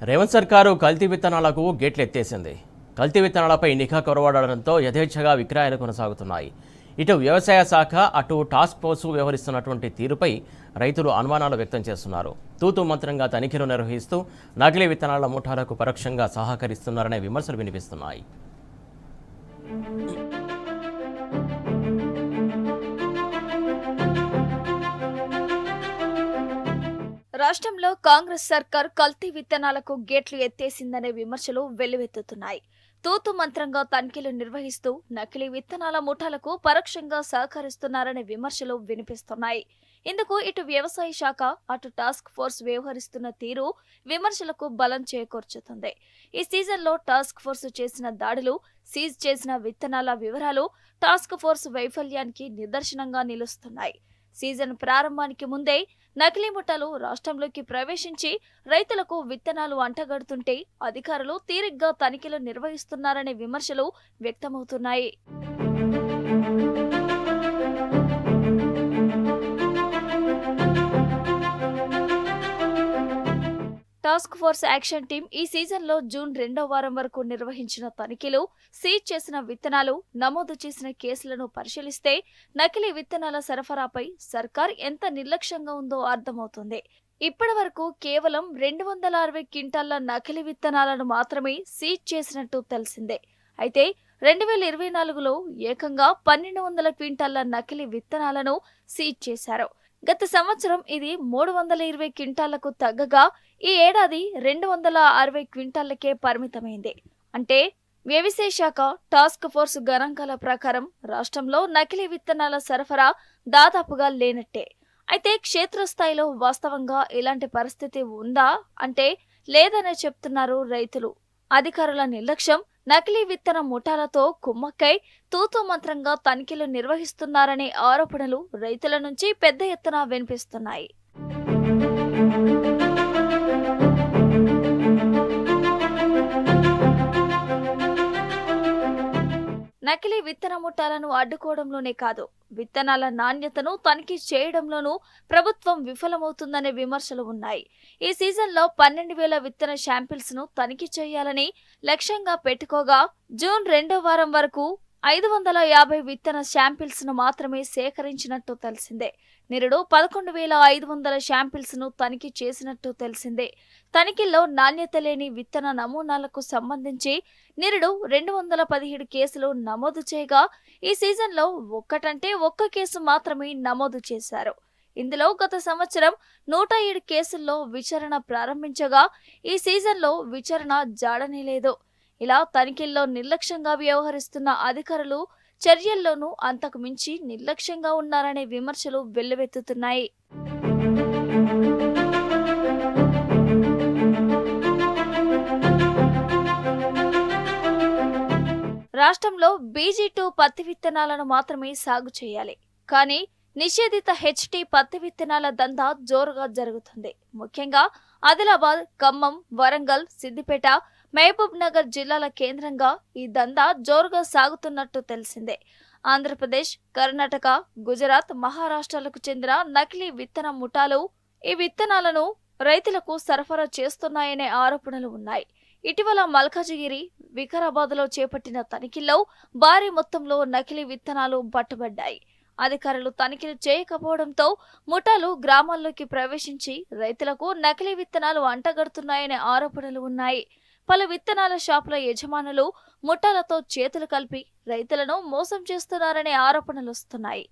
రేవంత్ సర్కారు కల్తీ విత్తనాలకు గేట్లు ఎత్తేసింది. కల్తీ విత్తనాలపై నిఘా కొరవడడంతో యథేచ్ఛగా విక్రయాలు కొనసాగుతున్నాయి. ఇటు వ్యవసాయ శాఖ అటు టాస్క్ ఫోర్సు వ్యవహరిస్తున్నటువంటి తీరుపై రైతులు అనుమానాలు వ్యక్తం చేస్తున్నారు. తూతు మంత్రంగా తనిఖీలు నిర్వహిస్తూ నకిలీ విత్తనాల ముఠాలకు పరోక్షంగా సహకరిస్తున్నారనే విమర్శలు వినిపిస్తున్నాయి. రాష్ట్రంలో కాంగ్రెస్ సర్కార్ కల్తీ విత్తనాలకు గేట్లు ఎత్తేసిందనే విమర్శలు వెల్లువెత్తుతున్నాయి. తూతు మంత్రంగా తనిఖీలు నిర్వహిస్తూ నకిలీ విత్తనాల ముఠాలకు పరోక్షంగా సహకరిస్తున్నారనే విమర్శలు వినిపిస్తున్నాయి. ఇందుకు ఇటు వ్యవసాయ శాఖ అటు టాస్క్ ఫోర్స్ వ్యవహరిస్తున్న తీరు విమర్శలకు బలం చేకూర్చుతుంది. ఈ సీజన్లో టాస్క్ ఫోర్స్ చేసిన దాడులు, సీజ్ చేసిన విత్తనాల వివరాలు టాస్క్ ఫోర్స్ వైఫల్యానికి నిదర్శనంగా నిలుస్తున్నాయి. సీజన్ ప్రారంభానికి ముందే నకిలీ ముఠాలు రాష్ట్రంలోకి ప్రవేశించి రైతులకు విత్తనాలు అంటగడుతుంటే అధికారులు తీరిగ్గా తనిఖీలు నిర్వహిస్తున్నారనే విమర్శలు వ్యక్తమవుతున్నాయి. టాస్క్ ఫోర్స్ యాక్షన్ టీం ఈ సీజన్లో జూన్ 2వ వారం వరకు నిర్వహించిన తనిఖీలు, సీజ్ చేసిన విత్తనాలు, నమోదు చేసిన కేసులను పరిశీలిస్తే నకిలీ విత్తనాల సరఫరాపై సర్కార్ ఎంత నిర్లక్ష్యంగా ఉందో అర్థమవుతుంది. ఇప్పటి వరకు కేవలం 260 క్వింటాళ్ల నకిలీ విత్తనాలను మాత్రమే సీజ్ చేసినట్టు తెలిసిందే. అయితే 2024లో ఏకంగా 1200 క్వింటాళ్ల నకిలీ విత్తనాలను సీజ్ చేశారు. గత సంవత్సరం ఇది 320 క్వింటాళ్లకు తగ్గగా ఈ ఏడాది 260 క్వింటాళ్లకే పరిమితమైంది. అంటే వ్యవసాయ శాఖ టాస్క్ ఫోర్స్ గణాంకాల ప్రకారం రాష్ట్రంలో నకిలీ విత్తనాల సరఫరా దాదాపుగా లేనట్టే. అయితే క్షేత్రస్థాయిలో వాస్తవంగా ఇలాంటి పరిస్థితి ఉందా అంటే లేదనే చెప్తున్నారు రైతులు. అధికారుల నిర్లక్ష్యం, నకిలీ విత్తన ముఠాలతో కుమ్మక్కై తూతు మంత్రంగా తనిఖీలు నిర్వహిస్తున్నారనే ఆరోపణలు రైతుల నుంచి పెద్ద ఎత్తున వినిపిస్తున్నాయి. నకిలీ విత్తన ముఠాలను అడ్డుకోవడంలోనే కాదు, విత్తనాల నాణ్యతను తనిఖీ చేయడంలోనూ ప్రభుత్వం విఫలమవుతుందనే విమర్శలు ఉన్నాయి. ఈ సీజన్లో 12,000 విత్తన శాంపిల్స్ ను తనిఖీ చేయాలని లక్ష్యంగా పెట్టుకోగా జూన్ 2వ వారం వరకు 550 విత్తన శాంపిల్స్ ను మాత్రమే సేకరించినట్టు తెలిసిందే. నిరుడు 11,500 శాంపిల్స్ ను తనిఖీ చేసినట్టు తెలిసిందే. తనిఖీల్లో నాణ్యత లేని విత్తన నమూనాలకు సంబంధించి నిరుడు 217 కేసులు నమోదు చేయగా ఈ సీజన్లో ఒక్క కేసు మాత్రమే నమోదు చేశారు. ఇందులో గత సంవత్సరం 107 కేసుల్లో విచారణ ప్రారంభించగా ఈ సీజన్లో విచారణ జాడనే లేదు. ఇలా తనిఖీల్లో నిర్లక్ష్యంగా వ్యవహరిస్తున్న అధికారులు చర్యల్లోనూ అంతకు మించి నిర్లక్ష్యంగా ఉన్నారనే విమర్శలు వెల్లువెత్తుతున్నాయి. రాష్ట్రంలో BG2 పత్తి విత్తనాలను మాత్రమే సాగు చేయాలి. కానీ నిషేధిత HT పత్తి విత్తనాల దందా జోరుగా జరుగుతుంది. ముఖ్యంగా ఆదిలాబాద్, ఖమ్మం, వరంగల్, సిద్దిపేట, మహబూబ్ నగర్ జిల్లాల కేంద్రంగా ఈ దందా జోరుగా సాగుతున్నట్టు తెలిసిందే. ఆంధ్రప్రదేశ్, కర్ణాటక, గుజరాత్, మహారాష్ట్రలకు చెందిన నకిలీ విత్తన ముఠాలు ఈ విత్తనాలను రైతులకు సరఫరా చేస్తున్నాయనే ఆరోపణలు ఉన్నాయి. ఇటీవల మల్కాజిగిరి, వికారాబాద్లో చేపట్టిన తనిఖీల్లో భారీ మొత్తంలో నకిలీ విత్తనాలు పట్టుబడ్డాయి. అధికారులు తనిఖీలు చేయకపోవడంతో ముఠాలు గ్రామాల్లోకి ప్రవేశించి రైతులకు నకిలీ విత్తనాలు అంటగడుతున్నాయనే ఆరోపణలు ఉన్నాయి. పలు విత్తనాల షాపుల యజమానులు ముఠాలతో చేతులు కలిపి రైతులను మోసం చేస్తున్నారనే ఆరోపణలు వస్తున్నాయి.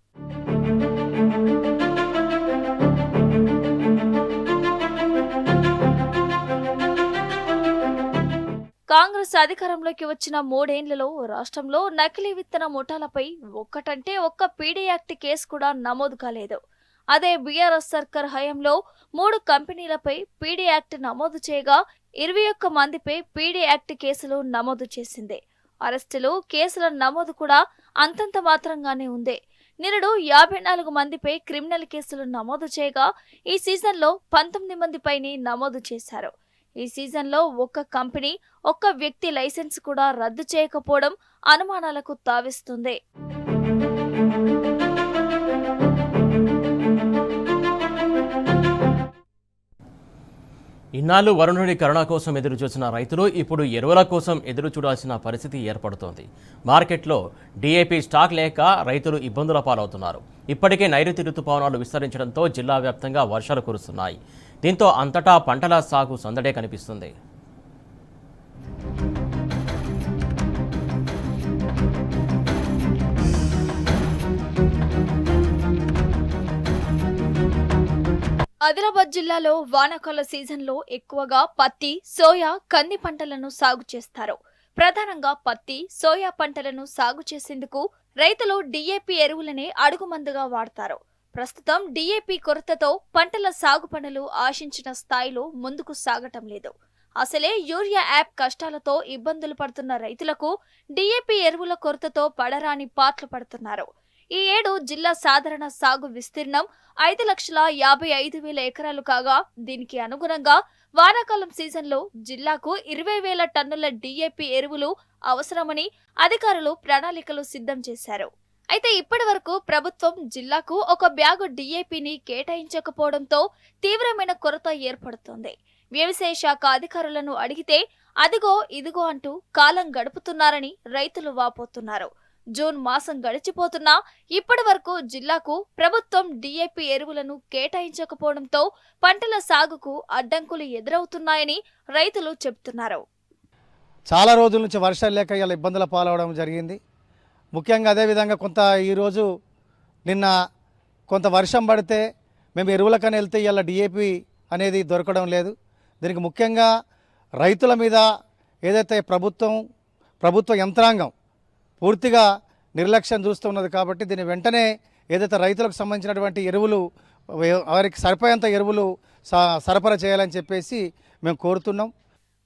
కాంగ్రెస్ అధికారంలోకి వచ్చిన 3 ఏళ్లలో రాష్ట్రంలో నకిలీ విత్తన ముఠాలపై ఒక్క పీడీ యాక్ట్ కేసు కూడా నమోదు కాలేదు. అదే బీఆర్ఎస్ సర్కార్ హయాంలో 3 కంపెనీలపై పీడీ యాక్ట్ నమోదు చేయగా 21 మందిపై పీడీ యాక్ట్ కేసులు నమోదు చేసింది. అరెస్టులు, కేసుల నమోదు కూడా అంతంత మాత్రంగానే ఉంది. నిరుడు 54 మందిపై క్రిమినల్ కేసులు నమోదు చేయగా ఈ సీజన్లో 19 మందిపైనే నమోదు చేశారు. ఈ సీజన్లో ఒక్క కంపెనీ, ఒక్క వ్యక్తి లైసెన్స్ కూడా రద్దు చేయకపోవడం అనుమానాలకు తావిస్తుంది. ఇన్నాళ్ళు వరుణుడి కరుణ కోసం ఎదురు చూసిన రైతులు ఇప్పుడు ఎరువుల కోసం ఎదురు చూడాల్సిన పరిస్థితి ఏర్పడుతోంది. మార్కెట్లో డీఏపీ స్టాక్ లేక రైతులు ఇబ్బందుల పాలవుతున్నారు. ఇప్పటికే నైరుతి రుతుపవనాలు విస్తరించడంతో జిల్లా వ్యాప్తంగా వర్షాలు కురుస్తున్నాయి. దీంతో అంతటా పంటల సాగు సందడే కనిపిస్తుంది. ఆదిలాబాద్ జిల్లాలో వానాకాల సీజన్లో ఎక్కువగా పత్తి, సోయా, కంది పంటలను సాగు చేస్తారు. ప్రధానంగా పత్తి, సోయా పంటలను సాగు చేసేందుకు రైతులు డీఏపీ ఎరువులనే అడుగుమందుగా వాడతారు. ప్రస్తుతం డీఏపీ కొరతతో పంటల సాగు పనులు ఆశించిన స్థాయిలో ముందుకు సాగటం లేదు. అసలే యూరియా యాప్ కష్టాలతో ఇబ్బందులు పడుతున్న రైతులకు డీఏపీ ఎరువుల కొరతతో పడరాని పాట్లు పడుతున్నారు. ఈ ఏడు జిల్లా సాధారణ సాగు విస్తీర్ణం 5,55,000 ఎకరాలు కాగా దీనికి అనుగుణంగా వానాకాలం సీజన్లో జిల్లాకు 20,000 టన్నుల డీఏపీ ఎరువులు అవసరమని అధికారులు ప్రణాళికలు సిద్ధం చేశారు. అయితే ఇప్పటి వరకు ప్రభుత్వం జిల్లాకు ఒక బ్యాగు డీఏపీని కేటాయించకపోవడంతో తీవ్రమైన కొరత ఏర్పడుతోంది. వ్యవసాయ శాఖ అధికారులను అడిగితే అదిగో ఇదిగో అంటూ కాలం గడుపుతున్నారని రైతులు వాపోతున్నారు. జూన్ మాసం గడిచిపోతున్నా ఇప్పటి వరకు జిల్లాకు ప్రభుత్వం డీఏపీ ఎరువులను కేటాయించకపోవడంతో పంటల సాగుకు అడ్డంకులు ఎదురవుతున్నాయని రైతులు చెబుతున్నారు. చాలా రోజుల నుంచి వర్షాలు లేక ఇలా ఇబ్బందుల పాలవడం జరిగింది. ముఖ్యంగా అదేవిధంగా ఈరోజు నిన్న కొంత వర్షం పడితే మేము ఎరువులకని వెళ్తే ఇలా డీఏపీ అనేది దొరకడం లేదు. దీనికి ముఖ్యంగా రైతుల మీద ఏదైతే ప్రభుత్వ యంత్రాంగం పూర్తిగా నిర్లక్ష్యం చూస్తున్నది. కాబట్టి దీని వెంటనే ఏదైతే రైతులకు సంబంధించినటువంటి ఎరువులు వారికి సరిపోయేంత ఎరువులు సరఫరా చేయాలని చెప్పేసి మేము కోరుతున్నాం.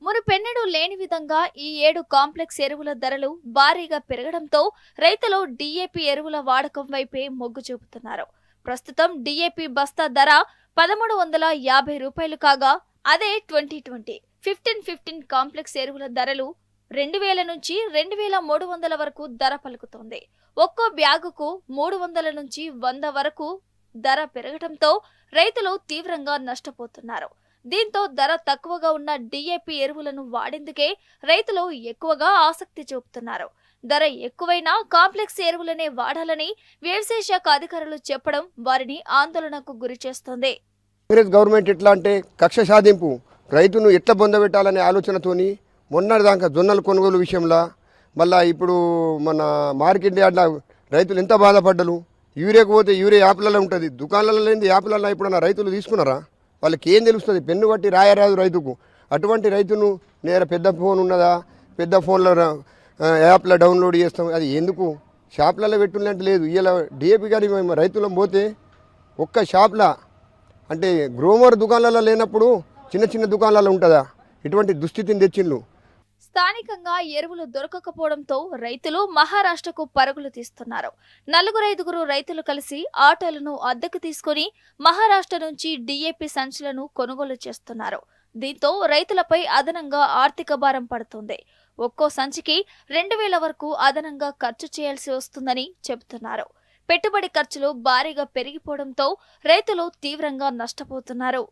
మునుపెన్నడూ లేని విధంగా ఈ ఏడు కాంప్లెక్స్ ఎరువుల ధరలు భారీగా పెరగడంతో రైతులు డీఏపీ ఎరువుల వాడకం వైపే మొగ్గు చూపుతున్నారు. ప్రస్తుతం డీఏపీ బస్తా ధర 1,350 రూపాయలు కాగా అదే 2020 15-15 కాంప్లెక్స్ ఎరువుల ధరలు 2,000 నుంచి 2,300 వరకు ధర పలుకుతోంది. ఒక్కో బ్యాగుకు 300 నుంచి 100 వరకు ధర పెరగడంతో రైతులు తీవ్రంగా నష్టపోతున్నారు. దీంతో ధర తక్కువగా ఉన్న డీఏపీ ఎరువులను వాడేందుకే రైతులు ఎక్కువగా ఆసక్తి చూపుతున్నారు. ధర ఎక్కువైనా కాంప్లెక్స్ ఎరువులనే వాడాలని వ్యవసాయ శాఖ అధికారులు చెప్పడం వారిని ఆందోళనకు గురిచేస్తోంది. కాంగ్రెస్ గవర్నమెంట్ ఎట్లా అంటే కక్ష సాధింపు రైతును ఎట్లా పొందబెట్టాలనే ఆలోచనతోని మొన్నటిదాకా జొన్నల కొనుగోలు విషయంలో మళ్ళీ ఇప్పుడు మన మార్కెట్ యార్డ్లో రైతులు ఎంత బాధపడ్డరు. యూరియాకు పోతే యూరియా యాప్లలో ఉంటుంది, దుకాణాలలో లేని యాప్లలో ఇప్పుడు రైతులు తీసుకున్నారా? వాళ్ళకి ఏం తెలుస్తుంది? పెన్ను బట్టి రాయరాదు రైతుకు. అటువంటి రైతును నేర పెద్ద ఫోన్ ఉన్నదా, పెద్ద ఫోన్లో యాప్లో డౌన్లోడ్ చేస్తాం. అది ఎందుకు షాప్లలో పెట్టున్నట్టు లేదు. ఇలా డిఏపి కానీ మేము రైతులం పోతే ఒక్క షాప్లో అంటే గ్రోమర్ దుకాణాలలో లేనప్పుడు చిన్న చిన్న దుకాణాలలో ఉంటుందా? ఇటువంటి దుస్థితిని తెచ్చిండ్రు. స్థానికంగా ఎరువులు దొరకకపోవడంతో రైతులు మహారాష్ట్రకు పరుగులు తీస్తున్నారు. 4-5 రైతులు కలిసి ఆటోలను అద్దెకు తీసుకుని మహారాష్ట్ర నుంచి డీఏపీ సంచులను కొనుగోలు చేస్తున్నారు. దీంతో రైతులపై అదనంగా ఆర్థిక భారం పడుతుంది. ఒక్కో సంచికి 2,000 వరకు అదనంగా ఖర్చు చేయాల్సి వస్తుందని చెబుతున్నారు. పెట్టుబడి ఖర్చులు భారీగా పెరిగిపోవడంతో రైతులు తీవ్రంగా నష్టపోతున్నారు.